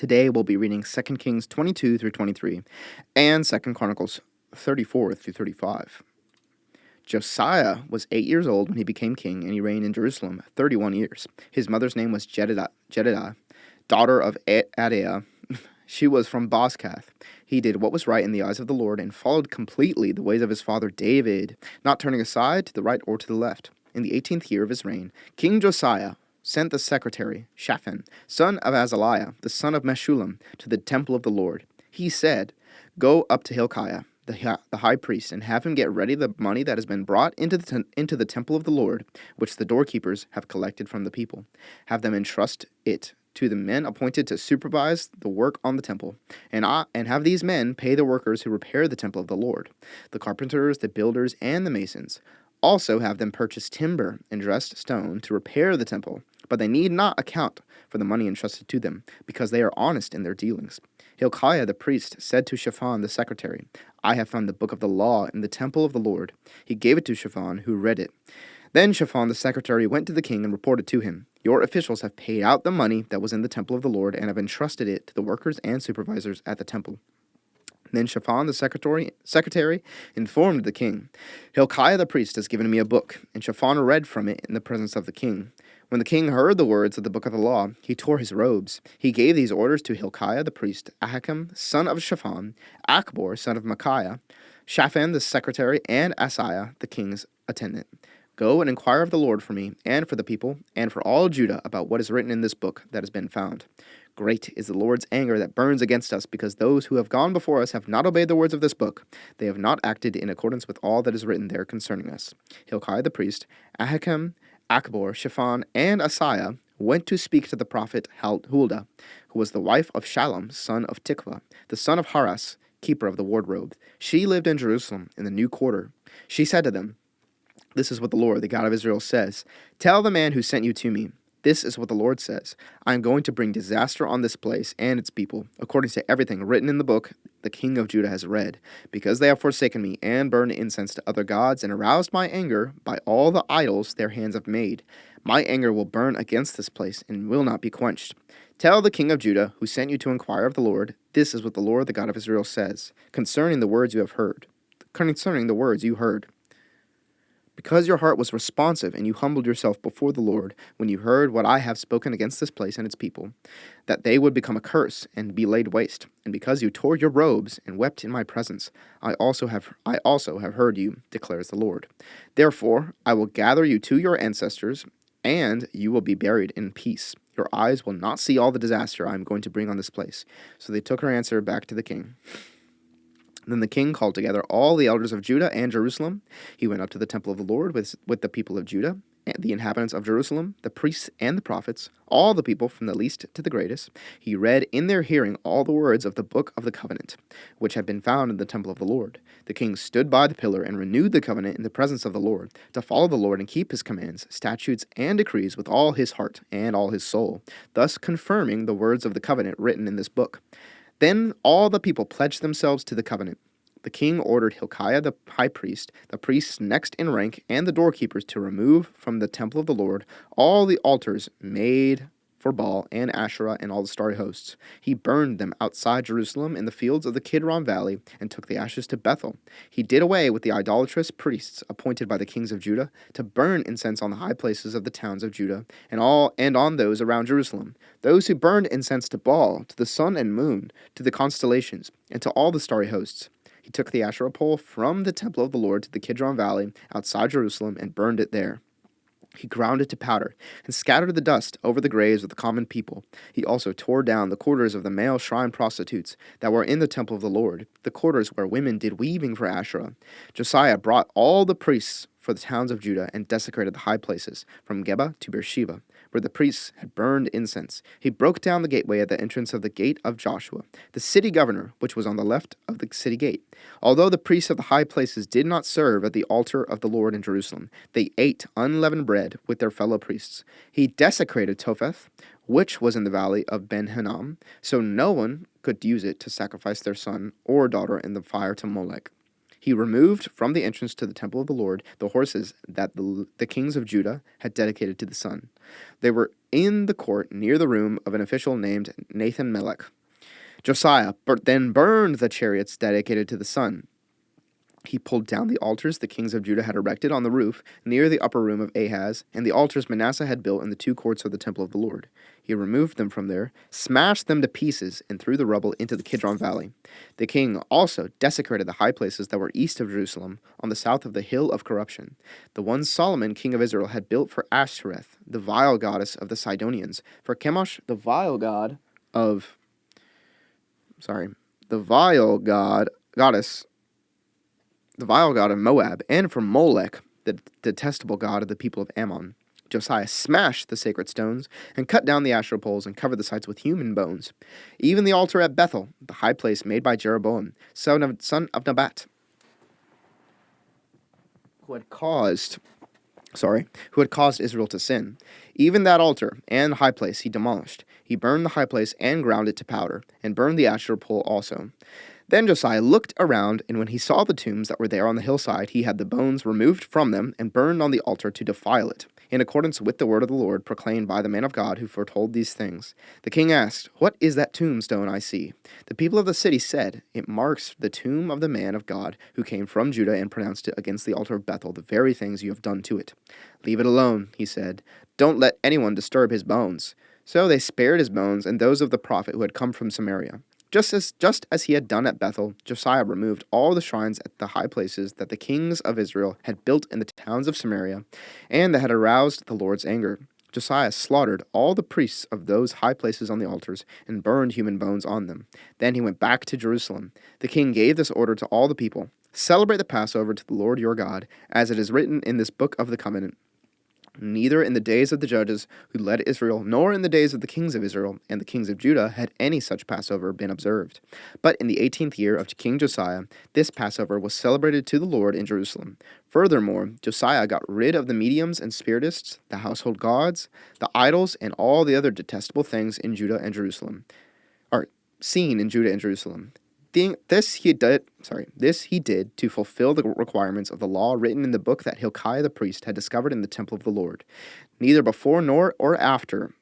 Today we'll be reading 2 Kings 22 through 23 and 2 Chronicles 34 through 35. Josiah was 8 years old when he became king, and he reigned in Jerusalem 31 years. His mother's name was Jedidah, daughter of Adaiah. She was from Bozkath. He did what was right in the eyes of the Lord and followed completely the ways of his father David, not turning aside to the right or to the left. In the 18th year of his reign, King Josiah sent the secretary, Shaphan, son of Azaliah, the son of Meshullam, to the temple of the Lord. He said, "Go up to Hilkiah, the high priest, and have him get ready the money that has been brought into the temple of the Lord, which the doorkeepers have collected from the people. Have them entrust it to the men appointed to supervise the work on the temple, and have these men pay the workers who repair the temple of the Lord, the carpenters, the builders, and the masons. Also have them purchase timber and dressed stone to repair the temple, but they need not account for the money entrusted to them, because they are honest in their dealings." Hilkiah the priest said to Shaphan the secretary, "I have found the book of the law in the temple of the Lord." He gave it to Shaphan, who read it. Then Shaphan the secretary went to the king and reported to him, "Your officials have paid out the money that was in the temple of the Lord and have entrusted it to the workers and supervisors at the temple." Then Shaphan the secretary informed the king, "Hilkiah the priest has given me a book," and Shaphan read from it in the presence of the king. When the king heard the words of the book of the law, he tore his robes. He gave these orders to Hilkiah the priest, Ahikam, son of Shaphan, Achbor, son of Micaiah, Shaphan the secretary, and Asaiah, the king's attendant. "Go and inquire of the Lord for me, and for the people, and for all Judah about what is written in this book that has been found. Great is the Lord's anger that burns against us, because those who have gone before us have not obeyed the words of this book. They have not acted in accordance with all that is written there concerning us." Hilkiah the priest, Ahikam, Achbor, Shaphan, and Asaiah went to speak to the prophet Huldah, who was the wife of Shallum, son of Tikvah, the son of Haras, keeper of the wardrobe. She lived in Jerusalem in the new quarter. She said to them, "This is what the Lord, the God of Israel, says. Tell the man who sent you to me, this is what the Lord says. I am going to bring disaster on this place and its people, according to everything written in the book the king of Judah has read, because they have forsaken me and burned incense to other gods and aroused my anger by all the idols their hands have made. My anger will burn against this place and will not be quenched. Tell the king of Judah, who sent you to inquire of the Lord, this is what the Lord, the God of Israel, says, concerning the words you heard. Because your heart was responsive and you humbled yourself before the Lord when you heard what I have spoken against this place and its people, that they would become a curse and be laid waste, and because you tore your robes and wept in my presence, I also have heard you, declares the Lord. Therefore I will gather you to your ancestors, and you will be buried in peace. Your eyes will not see all the disaster I am going to bring on this place." So they took her answer back to the king. Then the king called together all the elders of Judah and Jerusalem. He went up to the temple of the Lord with the people of Judah, and the inhabitants of Jerusalem, the priests and the prophets, all the people from the least to the greatest. He read in their hearing all the words of the book of the covenant, which had been found in the temple of the Lord. The king stood by the pillar and renewed the covenant in the presence of the Lord, to follow the Lord and keep his commands, statutes, and decrees with all his heart and all his soul, thus confirming the words of the covenant written in this book. Then all the people pledged themselves to the covenant. The king ordered Hilkiah the high priest, the priests next in rank, and the doorkeepers to remove from the temple of the Lord all the altars made for Baal and Asherah and all the starry hosts. He burned them outside Jerusalem in the fields of the Kidron Valley and took the ashes to Bethel. He did away with the idolatrous priests appointed by the kings of Judah to burn incense on the high places of the towns of Judah and on those around Jerusalem. Those who burned incense to Baal, to the sun and moon, to the constellations, and to all the starry hosts. He took the Asherah pole from the temple of the Lord to the Kidron Valley outside Jerusalem and burned it there. He ground it to powder and scattered the dust over the graves of the common people. He also tore down the quarters of the male shrine prostitutes that were in the temple of the Lord, the quarters where women did weaving for Asherah. Josiah brought all the priests for the towns of Judah and desecrated the high places, from Geba to Beersheba, where the priests had burned incense. He broke down the gateway at the entrance of the gate of Joshua, the city governor, which was on the left of the city gate. Although the priests of the high places did not serve at the altar of the Lord in Jerusalem, they ate unleavened bread with their fellow priests. He desecrated Topheth, which was in the valley of Ben-Hinnom, so no one could use it to sacrifice their son or daughter in the fire to Molech. He removed from the entrance to the temple of the Lord the horses that the kings of Judah had dedicated to the sun. They were in the court near the room of an official named Nathan Melech. Josiah then burned the chariots dedicated to the sun. He pulled down the altars the kings of Judah had erected on the roof near the upper room of Ahaz, and the altars Manasseh had built in the two courts of the temple of the Lord. He removed them from there, smashed them to pieces, and threw the rubble into the Kidron Valley. The king also desecrated the high places that were east of Jerusalem, on the south of the hill of corruption, the ones Solomon, king of Israel, had built for Ashtoreth, the vile goddess of the Sidonians, for Chemosh, the vile god of Moab, and for Molech, the detestable god of the people of Ammon. Josiah smashed the sacred stones and cut down the Asherah poles and covered the sites with human bones. Even the altar at Bethel, the high place made by Jeroboam, son of Nebat, who had caused Israel to sin. Even that altar and the high place he demolished. He burned the high place and ground it to powder, and burned the Asherah pole also. Then Josiah looked around, and when he saw the tombs that were there on the hillside, he had the bones removed from them and burned on the altar to defile it, in accordance with the word of the Lord proclaimed by the man of God who foretold these things. The king asked, "What is that tombstone I see?" The people of the city said, "It marks the tomb of the man of God who came from Judah and pronounced it against the altar of Bethel, the very things you have done to it." "Leave it alone," he said. "Don't let anyone disturb his bones." So they spared his bones and those of the prophet who had come from Samaria. Just as he had done at Bethel, Josiah removed all the shrines at the high places that the kings of Israel had built in the towns of Samaria, and that had aroused the Lord's anger. Josiah slaughtered all the priests of those high places on the altars, and burned human bones on them. Then he went back to Jerusalem. The king gave this order to all the people: "Celebrate the Passover to the Lord your God, as it is written in this book of the covenant. Neither in the days of the judges who led Israel, nor in the days of the kings of Israel and the kings of Judah had any such Passover been observed. But in the 18th year of King Josiah, this Passover was celebrated to the Lord in Jerusalem. Furthermore, Josiah got rid of the mediums and spiritists, the household gods, the idols, and all the other detestable things in Judah and Jerusalem, seen in Judah and Jerusalem. This he did to fulfill the requirements of the law written in the book that Hilkiah the priest had discovered in the temple of the Lord. Neither before nor after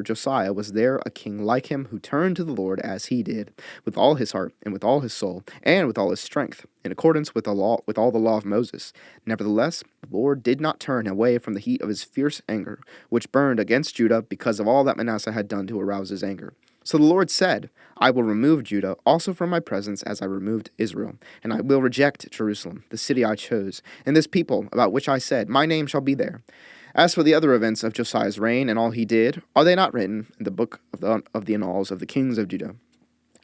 Josiah was there a king like him who turned to the Lord as he did, with all his heart and with all his soul and with all his strength, in accordance with all the law of Moses. Nevertheless, the Lord did not turn away from the heat of his fierce anger, which burned against Judah because of all that Manasseh had done to arouse his anger. So the Lord said, "I will remove Judah also from my presence as I removed Israel, and I will reject Jerusalem, the city I chose, and this people about which I said, my name shall be there." As for the other events of Josiah's reign and all he did, are they not written in the book of the annals of the kings of Judah?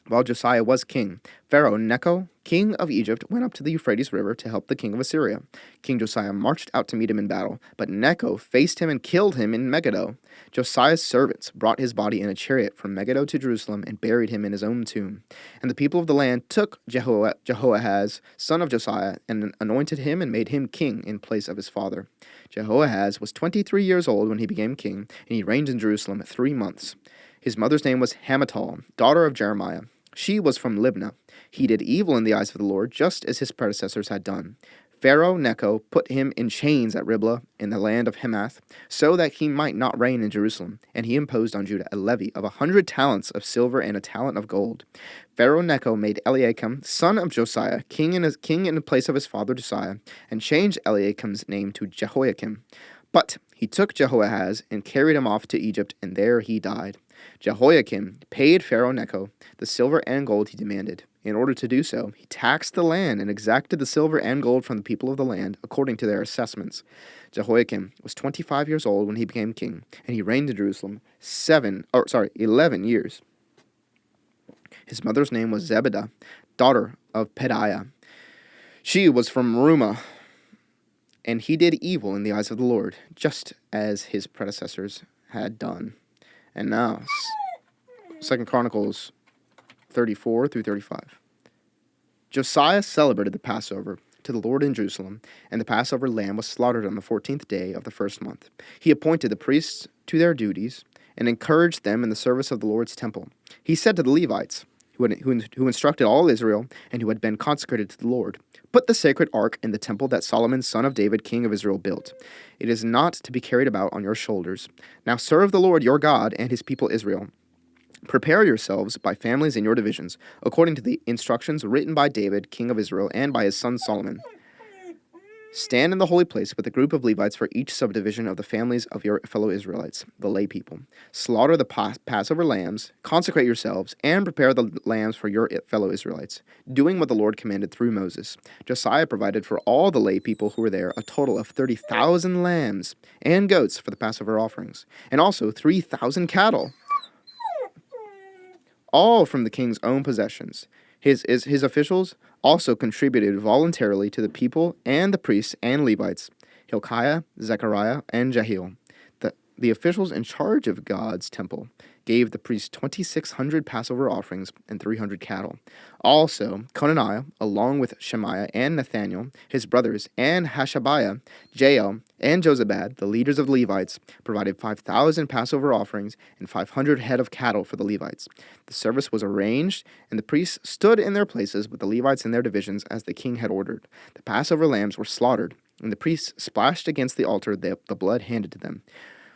While Josiah was king, Pharaoh Necho, king of Egypt, went up to the Euphrates River to help the king of Assyria. King Josiah marched out to meet him in battle, but Necho faced him and killed him in Megiddo. Josiah's servants brought his body in a chariot from Megiddo to Jerusalem and buried him in his own tomb. And the people of the land took Jehoahaz, son of Josiah, and anointed him and made him king in place of his father. Jehoahaz was 23 years old when he became king, and he reigned in Jerusalem 3 months. His mother's name was Hamutal, daughter of Jeremiah. She was from Libnah. He did evil in the eyes of the Lord, just as his predecessors had done. Pharaoh Necho put him in chains at Riblah in the land of Hamath, so that he might not reign in Jerusalem, and he imposed on Judah a levy of 100 talents of silver and a talent of gold. Pharaoh Necho made Eliakim, son of Josiah, king in the place of his father Josiah, and changed Eliakim's name to Jehoiakim. But he took Jehoahaz and carried him off to Egypt, and there he died. Jehoiakim paid Pharaoh Necho the silver and gold he demanded. In order to do so, he taxed the land and exacted the silver and gold from the people of the land according to their assessments. Jehoiakim was 25 years old when he became king, and he reigned in Jerusalem 11 years. His mother's name was Zebedah, daughter of Pedaiah. She was from Rumah, and he did evil in the eyes of the Lord, just as his predecessors had done. And now, 2 Chronicles 34 through 35. Josiah celebrated the Passover to the Lord in Jerusalem, and the Passover lamb was slaughtered on the 14th day of the first month. He appointed the priests to their duties and encouraged them in the service of the Lord's temple. He said to the Levites, who instructed all Israel, and who had been consecrated to the Lord. Put the sacred ark in the temple that Solomon, son of David, king of Israel, built. It is not to be carried about on your shoulders. Now serve the Lord your God and his people Israel. Prepare yourselves by families in your divisions, according to the instructions written by David, king of Israel, and by his son Solomon. Stand in the holy place with a group of Levites for each subdivision of the families of your fellow Israelites, the lay people. Slaughter the Passover lambs, consecrate yourselves, and prepare the lambs for your fellow Israelites, doing what the Lord commanded through Moses. Josiah provided for all the lay people who were there a total of 30,000 lambs and goats for the Passover offerings, and also 3,000 cattle, all from the king's own possessions. His officials also contributed voluntarily to the people and the priests and Levites, Hilkiah, Zechariah, and Jehiel. The officials in charge of God's temple gave the priests 2,600 Passover offerings and 300 cattle. Also, Conaniah, along with Shemaiah and Nathaniel, his brothers, and Hashabiah, Jael, and Jozabad, the leaders of the Levites, provided 5,000 Passover offerings and 500 head of cattle for the Levites. The service was arranged, and the priests stood in their places with the Levites in their divisions as the king had ordered. The Passover lambs were slaughtered, and the priests splashed against the altar the blood handed to them.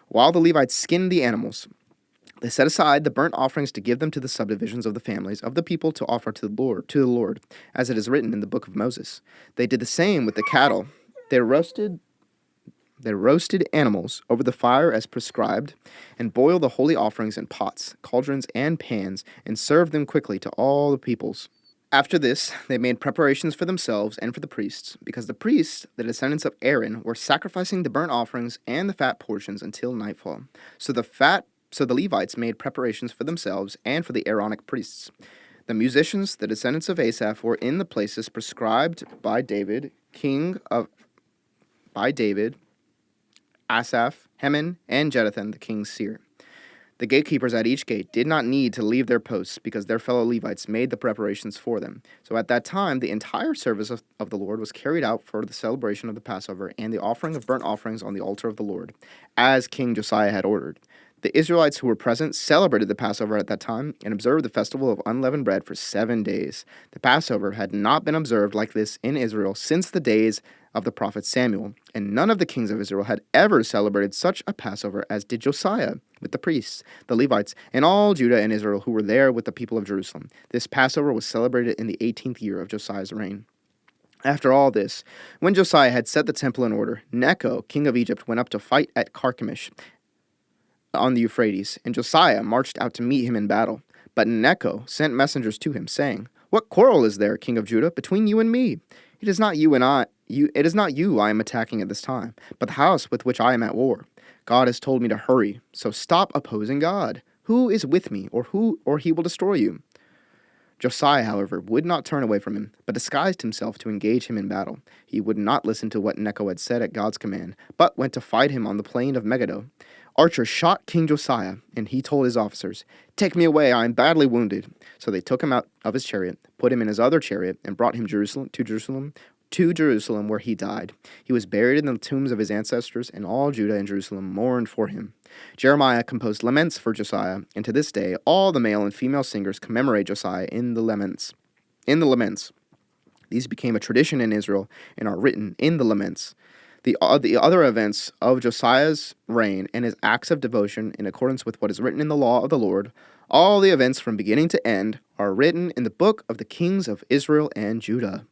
While the Levites skinned the animals, they set aside the burnt offerings to give them to the subdivisions of the families of the people to offer to the Lord, as it is written in the book of Moses. They did the same with the cattle. They roasted animals over the fire as prescribed, and boiled the holy offerings in pots, cauldrons, and pans, and served them quickly to all the peoples. After this, they made preparations for themselves and for the priests, because the priests, the descendants of Aaron, were sacrificing the burnt offerings and the fat portions until nightfall. So the Levites made preparations for themselves and for the Aaronic priests. The musicians, the descendants of Asaph, were in the places prescribed by David, Asaph, Heman, and Jeduthun, the king's seer. The gatekeepers at each gate did not need to leave their posts because their fellow Levites made the preparations for them. So at that time, the entire service of the Lord was carried out for the celebration of the Passover and the offering of burnt offerings on the altar of the Lord, as King Josiah had ordered. The Israelites who were present celebrated the Passover at that time and observed the festival of unleavened bread for 7 days. The Passover had not been observed like this in Israel since the days of the prophet Samuel, and none of the kings of Israel had ever celebrated such a Passover as did Josiah, with the priests, the Levites, and all Judah and Israel who were there with the people of Jerusalem. This Passover was celebrated in the 18th year of Josiah's reign. After all this, when Josiah had set the temple in order, Necho, king of Egypt, went up to fight at Carchemish on the Euphrates, and Josiah marched out to meet him in battle. But Necho sent messengers to him, saying, "What quarrel is there, king of Judah, between you and me? It is not you I am attacking at this time, but the house with which I am at war. God has told me to hurry, so stop opposing God. Who is with me, or he will destroy you?" Josiah, however, would not turn away from him, but disguised himself to engage him in battle. He would not listen to what Necho had said at God's command, but went to fight him on the plain of Megiddo. Archers shot King Josiah, and he told his officers, "Take me away, I am badly wounded." So they took him out of his chariot, put him in his other chariot, and brought him to Jerusalem, where he died. He was buried in the tombs of his ancestors, and all Judah and Jerusalem mourned for him. Jeremiah composed laments for Josiah, and to this day all the male and female singers commemorate Josiah in the laments. These became a tradition in Israel and are written in the laments. The other events of Josiah's reign and his acts of devotion in accordance with what is written in the law of the Lord, all the events from beginning to end, are written in the book of the kings of Israel and Judah.